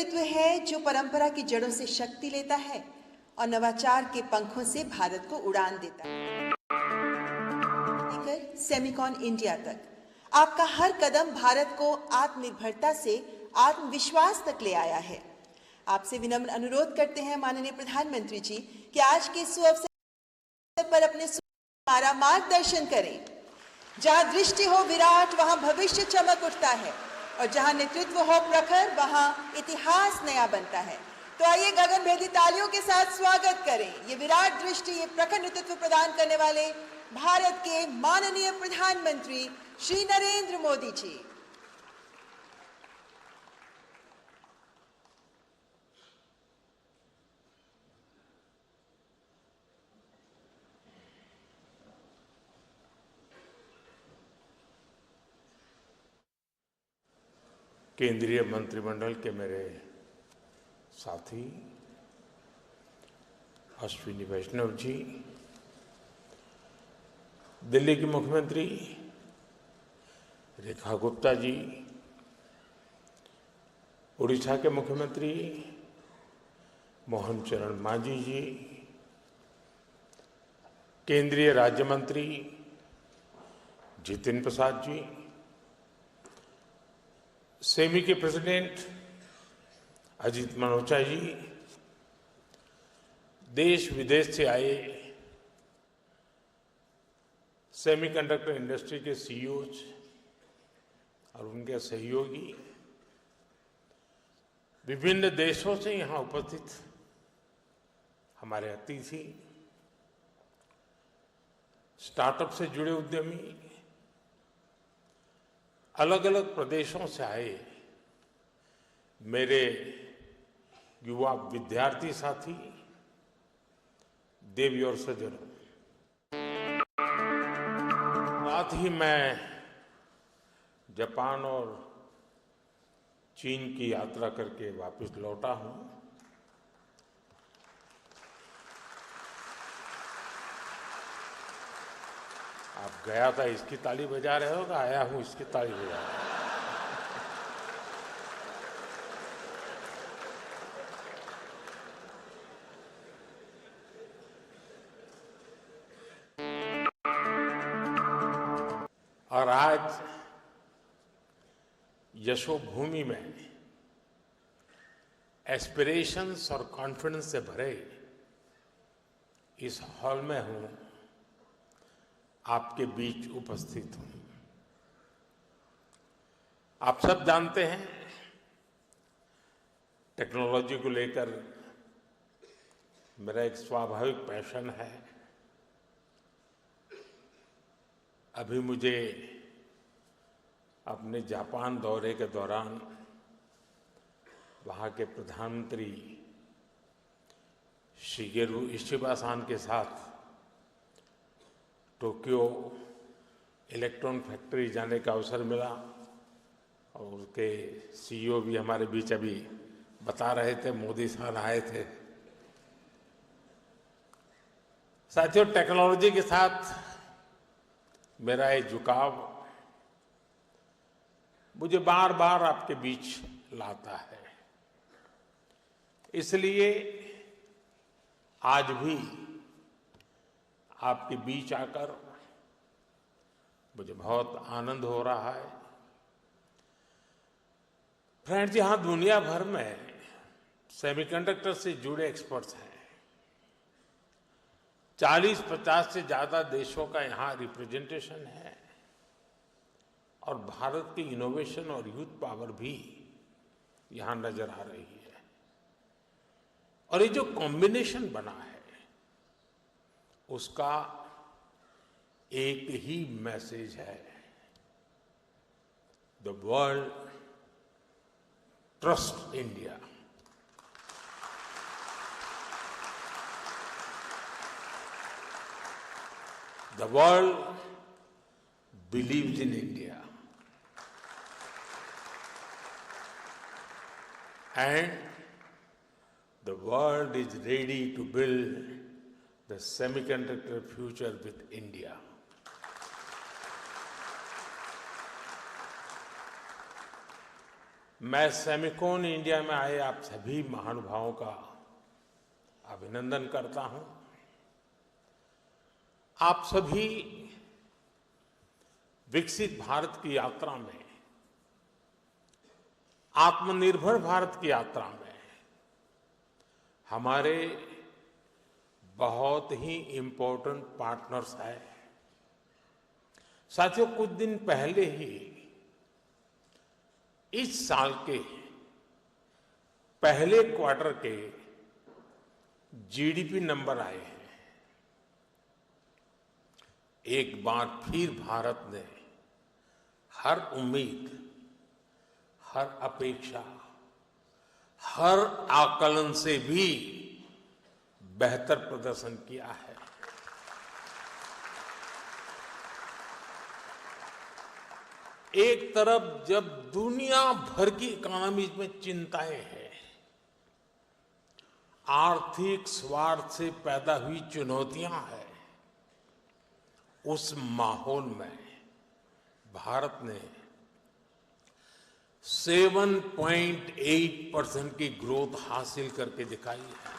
नेतृत्व है जो परंपरा की जड़ों से शक्ति लेता है और नवाचार के पंखों से भारत को उड़ान देता है। लेकर सेमिकॉन इंडिया तक आपका हर कदम भारत को आत्मनिर्भरता से आत्मविश्वास तक ले आया है। आपसे विनम्र अनुरोध करते हैं माननीय प्रधानमंत्री जी कि आज के सुअवसर पर अपने हमारा मार्गदर्शन करें। जहां दृष्टि हो विराट वहां भविष्य चमक उठता है और जहां नेतृत्व हो प्रखर वहां इतिहास नया बनता है। तो आइए गगनभेदी तालियों के साथ स्वागत करें ये विराट दृष्टि, ये प्रखर नेतृत्व प्रदान करने वाले भारत के माननीय प्रधानमंत्री श्री नरेंद्र मोदी जी। केंद्रीय मंत्रिमंडल के मेरे साथी अश्विनी वैष्णव जी, दिल्ली की मुख्यमंत्री रेखा गुप्ता जी, उड़ीसा के मुख्यमंत्री मोहन चरण मांझी जी, केंद्रीय राज्य मंत्री जितिन प्रसाद जी, सेमी के प्रेसिडेंट अजीत मनोचा जी, देश विदेश से आए सेमीकंडक्टर इंडस्ट्री के सीईओज और उनके सहयोगी, विभिन्न देशों से यहां उपस्थित हमारे अतिथि, स्टार्टअप से जुड़े उद्यमी, अलग अलग प्रदेशों से आए मेरे युवा विद्यार्थी साथी, देवी और सज्जनों, साथ ही मैं जापान और चीन की यात्रा करके वापस लौटा हूं। आप गया था इसकी ताली बजा रहे हो, आया हूं इसकी ताली बजा रहे हो। और आज यशोभूमि में एस्पिरेशंस और कॉन्फिडेंस से भरे इस हॉल में हूं, आपके बीच उपस्थित हूं। आप सब जानते हैं टेक्नोलॉजी को लेकर मेरा एक स्वाभाविक पैशन है। अभी मुझे अपने जापान दौरे के दौरान वहाँ के प्रधानमंत्री शिगेरू इशिबा-सान के साथ टोक्यो इलेक्ट्रॉन फैक्ट्री जाने का अवसर मिला और उसके सीईओ भी हमारे बीच अभी बता रहे थे, मोदी साहब आए थे। साथियों, टेक्नोलॉजी के साथ मेरा ये झुकाव मुझे बार बार आपके बीच लाता है। इसलिए आज भी आपके बीच आकर मुझे बहुत आनंद हो रहा है। फ्रेंड्स, यहां दुनिया भर में सेमीकंडक्टर से जुड़े एक्सपर्ट्स हैं। 40-50 से ज्यादा देशों का यहां रिप्रेजेंटेशन है और भारत की इनोवेशन और यूथ पावर भी यहां नजर आ रही है। और ये जो कॉम्बिनेशन बना है उसका एक ही मैसेज है, the world trust India. The world believes in India and the world is ready to build the semiconductor future with India. मैं सेमिकॉन इंडिया में आए आप सभी महानुभावों का अभिनंदन करता हूं। आप सभी विकसित भारत की यात्रा में, आत्मनिर्भर भारत की यात्रा में हमारे बहुत ही इम्पोर्टेंट पार्टनर्स हैं। साथियों, कुछ दिन पहले ही इस साल के पहले क्वार्टर के जीडीपी नंबर आए हैं। एक बार फिर भारत ने हर उम्मीद, हर अपेक्षा, हर आकलन से भी बेहतर प्रदर्शन किया है। एक तरफ जब दुनिया भर की इकोनॉमीज में चिंताएं हैं, आर्थिक स्वार्थ से पैदा हुई चुनौतियां हैं, उस माहौल में भारत ने 7.8% की ग्रोथ हासिल करके दिखाई है।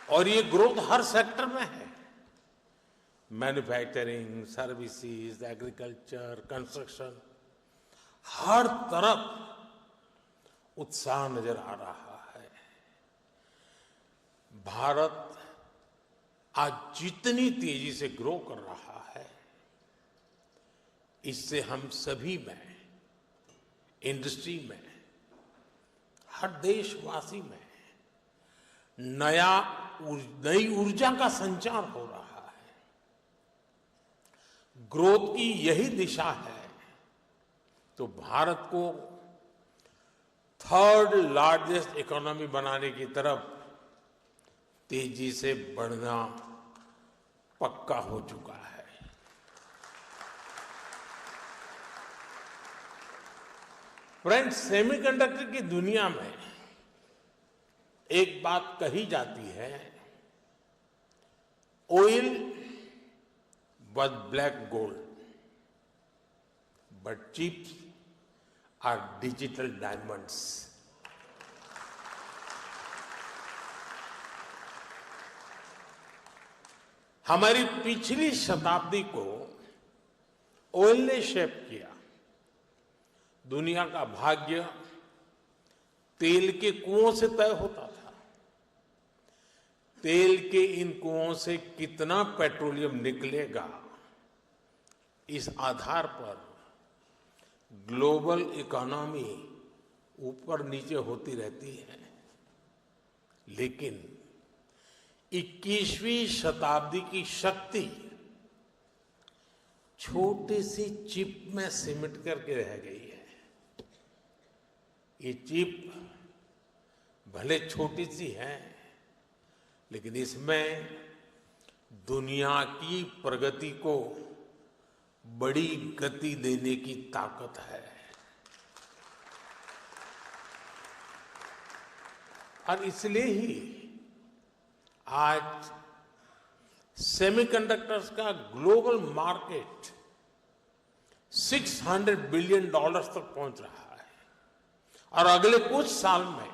और ये ग्रोथ हर सेक्टर में है। मैन्युफैक्चरिंग, सर्विसेज, एग्रीकल्चर, कंस्ट्रक्शन, हर तरफ उत्साह नजर आ रहा है। भारत आज जितनी तेजी से ग्रो कर रहा है, इससे हम सभी में, इंडस्ट्री में, हर देशवासी में नई ऊर्जा का संचार हो रहा है। ग्रोथ की यही दिशा है तो भारत को थर्ड लार्जेस्ट इकोनॉमी बनाने की तरफ तेजी से बढ़ना पक्का हो चुका है। फ्रेंड्स, सेमीकंडक्टर की दुनिया में एक बात कही जाती है, oil was black gold, but chips are digital diamonds. हमारी पिछली शताब्दी को ऑयल ने शेप किया। दुनिया का भाग्य तेल के कुओं से तय होता था। तेल के इन कुओं से कितना पेट्रोलियम निकलेगा, इस आधार पर ग्लोबल इकोनॉमी ऊपर नीचे होती रहती है। लेकिन 21वीं शताब्दी की शक्ति छोटी सी चिप में सिमट करके रह गई है। ये चिप भले छोटी सी है, लेकिन इसमें दुनिया की प्रगति को बड़ी गति देने की ताकत है। और इसलिए ही आज सेमीकंडक्टर्स का ग्लोबल मार्केट $600 बिलियन तक पहुंच रहा है और अगले कुछ साल में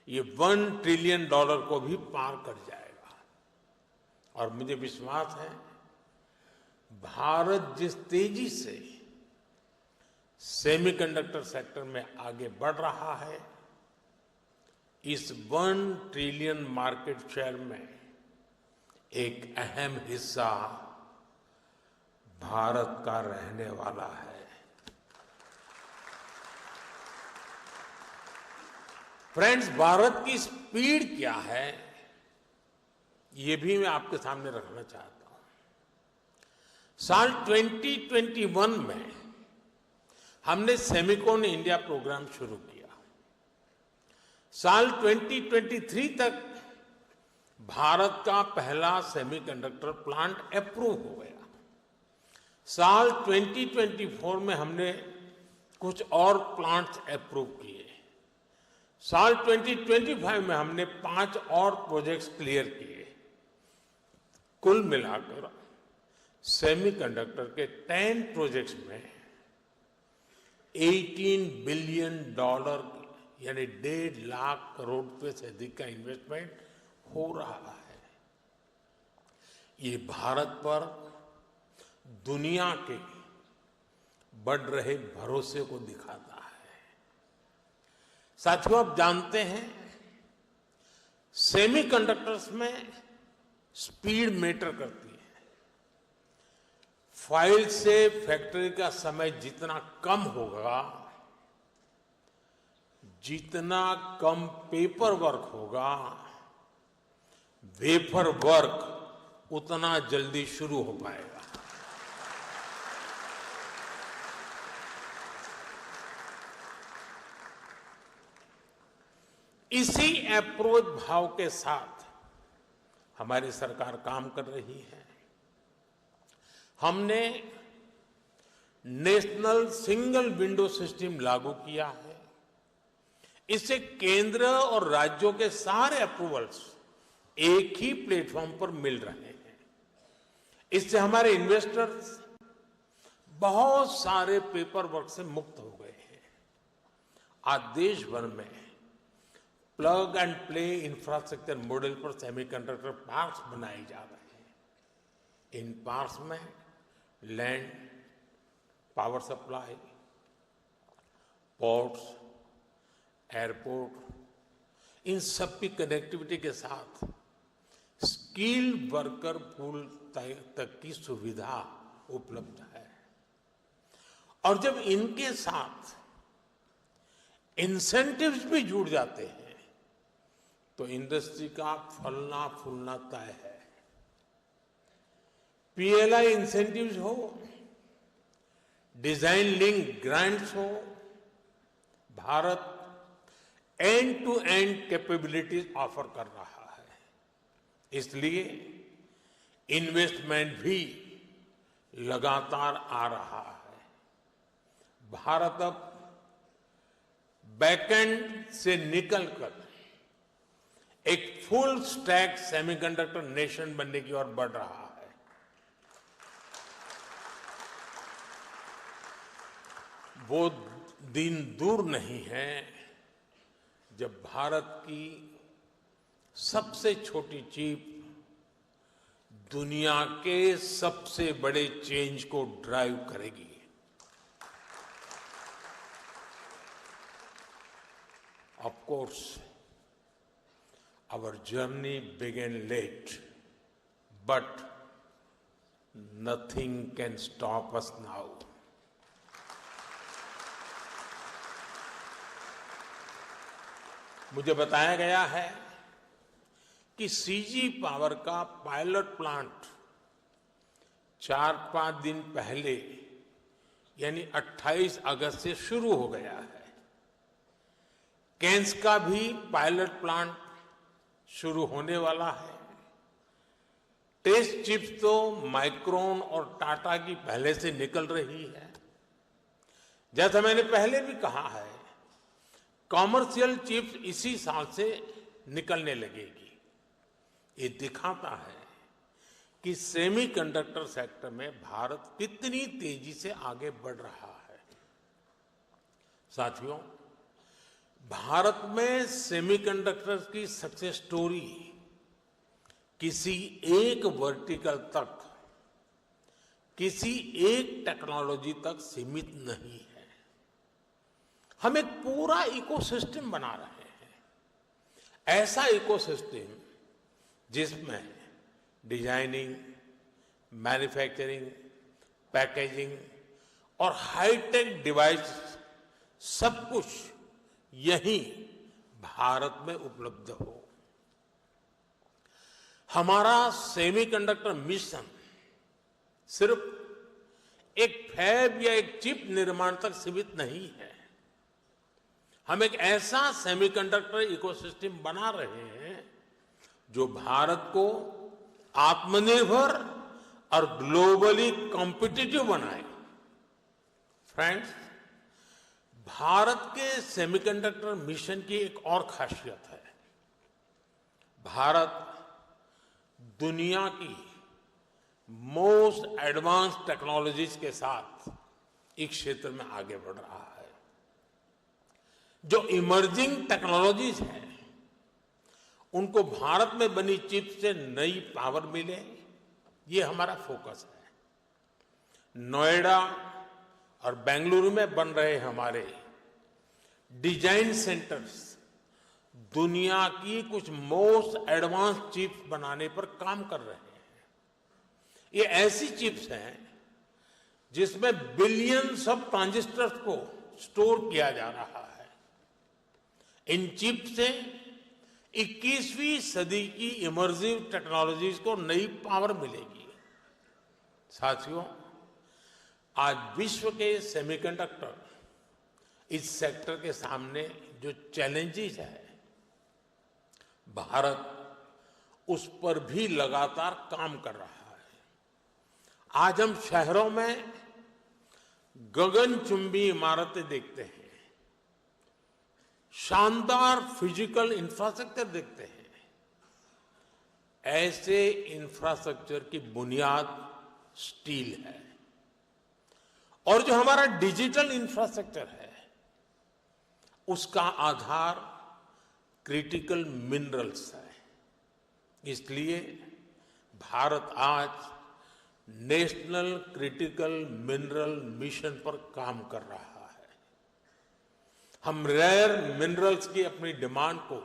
ये $1 ट्रिलियन को भी पार कर जाएगा। और मुझे विश्वास है, भारत जिस तेजी से सेमीकंडक्टर सेक्टर में आगे बढ़ रहा है, इस $1 ट्रिलियन मार्केट शेयर में एक अहम हिस्सा भारत का रहने वाला है। फ्रेंड्स, भारत की स्पीड क्या है, ये भी मैं आपके सामने रखना चाहता हूं। साल 2021 में हमने सेमिकॉन इंडिया प्रोग्राम शुरू किया। साल 2023 तक भारत का पहला सेमीकंडक्टर प्लांट अप्रूव हो गया। साल 2024 में हमने कुछ और प्लांट्स अप्रूव किए। साल 2025 में हमने 5 और प्रोजेक्ट्स क्लियर किए। कुल मिलाकर सेमीकंडक्टर के 10 प्रोजेक्ट्स में 18 बिलियन डॉलर यानी 1.5 लाख करोड़ रुपए से अधिक का इन्वेस्टमेंट हो रहा है। ये भारत पर दुनिया के बढ़ रहे भरोसे को दिखाता है। साथियों, आप जानते हैं सेमीकंडक्टर्स में स्पीड मैटर करती है। फाइल से फैक्ट्री का समय जितना कम होगा, जितना कम पेपर वर्क होगा, वेफर वर्क उतना जल्दी शुरू हो पाएगा। इसी अप्रोच भाव के साथ हमारी सरकार काम कर रही है। हमने नेशनल सिंगल विंडो सिस्टम लागू किया है। इससे केंद्र और राज्यों के सारे अप्रूवल्स एक ही प्लेटफॉर्म पर मिल रहे हैं। इससे हमारे इन्वेस्टर्स बहुत सारे पेपर वर्क से मुक्त हो गए हैं। आज देश भर में plug and play infrastructure model पर सेमीकंडक्टर पार्क्स बनाए जा रहे हैं। इन पार्क्स में land, power supply, ports, airport, इन सब की कनेक्टिविटी के साथ स्किल्ड वर्कर पूल तक की सुविधा उपलब्ध है। और जब इनके साथ इंसेंटिव्स भी जुड़ जाते हैं तो इंडस्ट्री का फलना फूलना तय है। पीएलआई इंसेंटिव्स हो, डिजाइन लिंक ग्रांट्स हो, Bharat end to end capabilities offer कर रहा है। इसलिए इन्वेस्टमेंट भी लगातार आ रहा है। भारत अब बैकएंड से निकलकर एक फुल स्टैक सेमीकंडक्टर नेशन बनने की ओर बढ़ रहा है। वो दिन दूर नहीं है जब भारत की सबसे छोटी चिप दुनिया के सबसे बड़े चेंज को ड्राइव करेगी। Of course our journey began late, but nothing can stop us now. मुझे बताया गया है कि सीजी पावर का पायलट प्लांट 4-5 दिन पहले यानी 28 अगस्त से शुरू हो गया है। कैंस का भी पायलट प्लांट शुरू होने वाला है। टेस्ट चिप्स तो माइक्रोन और टाटा की पहले से निकल रही है। जैसा मैंने पहले भी कहा है, कॉमर्शियल चिप्स इसी साल से निकलने लगेगी। ये दिखाता है कि सेमीकंडक्टर सेक्टर में भारत कितनी तेजी से आगे बढ़ रहा है। साथियों, भारत में सेमीकंडक्टर्स की सक्सेस स्टोरी किसी एक वर्टिकल तक, किसी एक टेक्नोलॉजी तक सीमित नहीं है। हम एक पूरा इकोसिस्टम बना रहे हैं। ऐसा इकोसिस्टम जिसमें डिजाइनिंग, मैन्युफैक्चरिंग, पैकेजिंग और हाईटेक डिवाइस सब कुछ यही भारत में उपलब्ध हो। हमारा सेमीकंडक्टर मिशन सिर्फ एक फैब या एक चिप निर्माण तक सीमित नहीं है। हम एक ऐसा सेमीकंडक्टर इकोसिस्टम बना रहे हैं जो भारत को आत्मनिर्भर और ग्लोबली कॉम्पिटिटिव बनाए। फ्रेंड्स, भारत के सेमीकंडक्टर मिशन की एक और खासियत है। भारत दुनिया की मोस्ट एडवांस टेक्नोलॉजीज के साथ इस क्षेत्र में आगे बढ़ रहा है। जो इमर्जिंग टेक्नोलॉजीज हैं उनको भारत में बनी चिप से नई पावर मिले, ये हमारा फोकस है। नोएडा और बेंगलुरु में बन रहे हमारे डिजाइन सेंटर्स दुनिया की कुछ मोस्ट एडवांस चिप्स बनाने पर काम कर रहे हैं। ये ऐसी चिप्स हैं जिसमें बिलियंस ऑफ ट्रांजिस्टर्स को स्टोर किया जा रहा है। इन चिप से 21वीं सदी की इमर्सिव टेक्नोलॉजीज को नई पावर मिलेगी। साथियों, आज विश्व के सेमीकंडक्टर इस सेक्टर के सामने जो चैलेंजेस है, भारत उस पर भी लगातार काम कर रहा है। आज हम शहरों में गगनचुंबी इमारतें देखते हैं, शानदार फिजिकल इंफ्रास्ट्रक्चर देखते हैं। ऐसे इंफ्रास्ट्रक्चर की बुनियाद स्टील है और जो हमारा डिजिटल इंफ्रास्ट्रक्चर है उसका आधार क्रिटिकल मिनरल्स है। इसलिए भारत आज नेशनल क्रिटिकल मिनरल मिशन पर काम कर रहा है। हम रेयर मिनरल्स की अपनी डिमांड को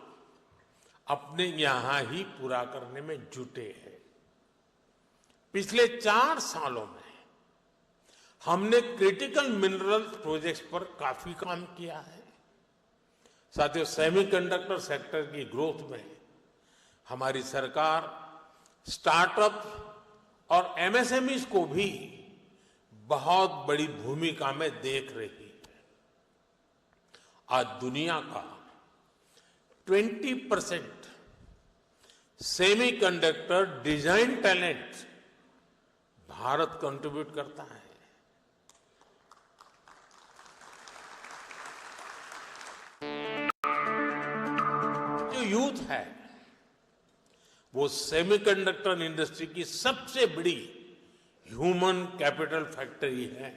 अपने यहां ही पूरा करने में जुटे हैं। पिछले 4 सालों में हमने क्रिटिकल मिनरल्स प्रोजेक्ट्स पर काफी काम किया है। साथियों, सेमीकंडक्टर सेक्टर की ग्रोथ में हमारी सरकार स्टार्टअप और एमएसएमईज को भी बहुत बड़ी भूमिका में देख रही है। आज दुनिया का 20% semiconductor design talent Bharat contribute करता है। जो यूथ है वो सेमीकंडक्टर इंडस्ट्री की सबसे बड़ी ह्यूमन कैपिटल फैक्ट्री है।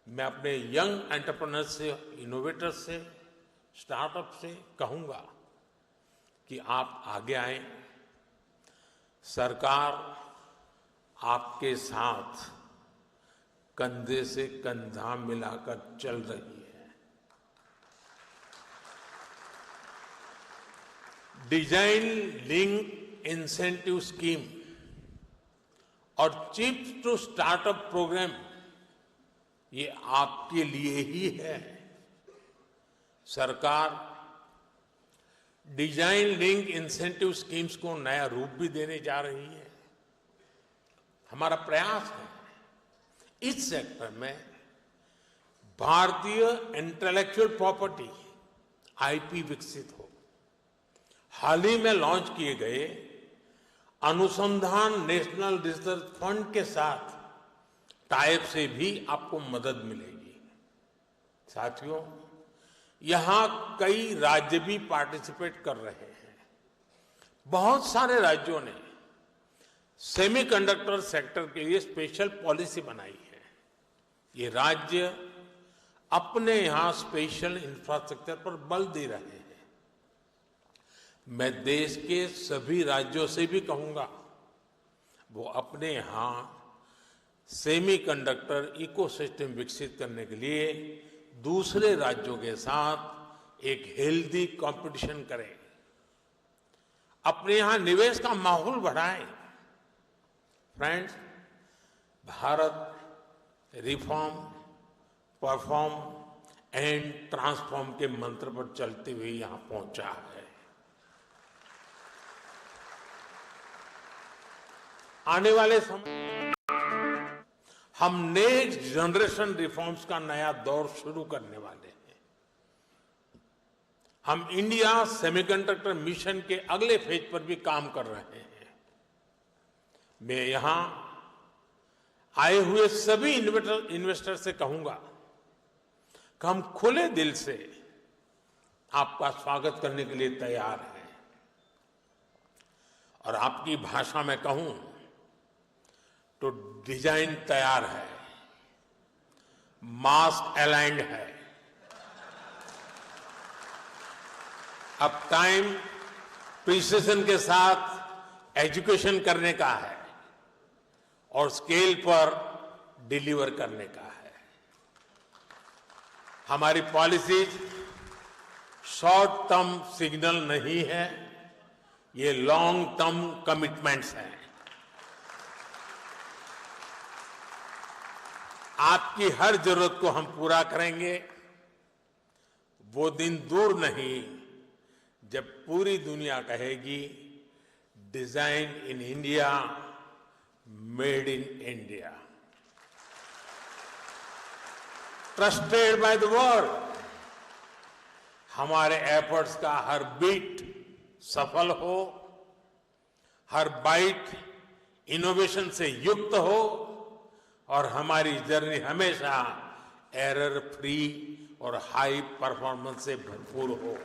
मैं अपने यंग एंटरप्रेन्योर्स से, इनोवेटर्स से, स्टार्टअप से कहूंगा कि आप आगे आए। सरकार आपके साथ कंधे से कंधा मिलाकर चल रही है। डिजाइन लिंक इंसेंटिव स्कीम और चिप्स टू स्टार्टअप प्रोग्राम ये आपके लिए ही है। सरकार डिजाइन लिंक इंसेंटिव स्कीम्स को नया रूप भी देने जा रही है। हमारा प्रयास है इस सेक्टर में भारतीय इंटेलेक्चुअल प्रॉपर्टी आईपी विकसित हो। हाल ही में लॉन्च किए गए अनुसंधान नेशनल रिसर्च फंड के साथ टाइप से भी आपको मदद मिलेगी। साथियों, यहां कई राज्य भी पार्टिसिपेट कर रहे हैं। बहुत सारे राज्यों ने सेमीकंडक्टर सेक्टर के लिए स्पेशल पॉलिसी बनाई है। ये राज्य अपने यहां स्पेशल इंफ्रास्ट्रक्चर पर बल दे रहे हैं। मैं देश के सभी राज्यों से भी कहूंगा वो अपने यहां सेमीकंडक्टर इकोसिस्टम विकसित करने के लिए दूसरे राज्यों के साथ एक हेल्दी कंपटीशन करें, अपने यहां निवेश का माहौल बढ़ाएं। Friends, Bharat reform, perform and transform के मंत्र पर चलते हुए यहां पहुंचा है। आने वाले समय हम नेक्स्ट जनरेशन रिफॉर्म्स का नया दौर शुरू करने वाले हैं। हम इंडिया सेमीकंडक्टर मिशन के अगले फेज पर भी काम कर रहे हैं। मैं यहां आए हुए सभी इन्वेस्टर से कहूंगा कि हम खुले दिल से आपका स्वागत करने के लिए तैयार हैं। और आपकी भाषा में कहूं तो डिजाइन तैयार है, मास्क अलाइंड है, अब टाइम प्रिसिजन के साथ एजुकेशन करने का है और स्केल पर डिलीवर करने का है। हमारी पॉलिसीज शॉर्ट टर्म सिग्नल नहीं है, ये लॉन्ग टर्म कमिटमेंट्स हैं। आपकी हर जरूरत को हम पूरा करेंगे। वो दिन दूर नहीं जब पूरी दुनिया कहेगी design in India, made in India, trusted by the world. हमारे एफर्ट्स का हर बीट सफल हो, हर बाइट इनोवेशन से युक्त हो और हमारी जर्नी हमेशा एरर फ्री और हाई परफॉर्मेंस से भरपूर हो।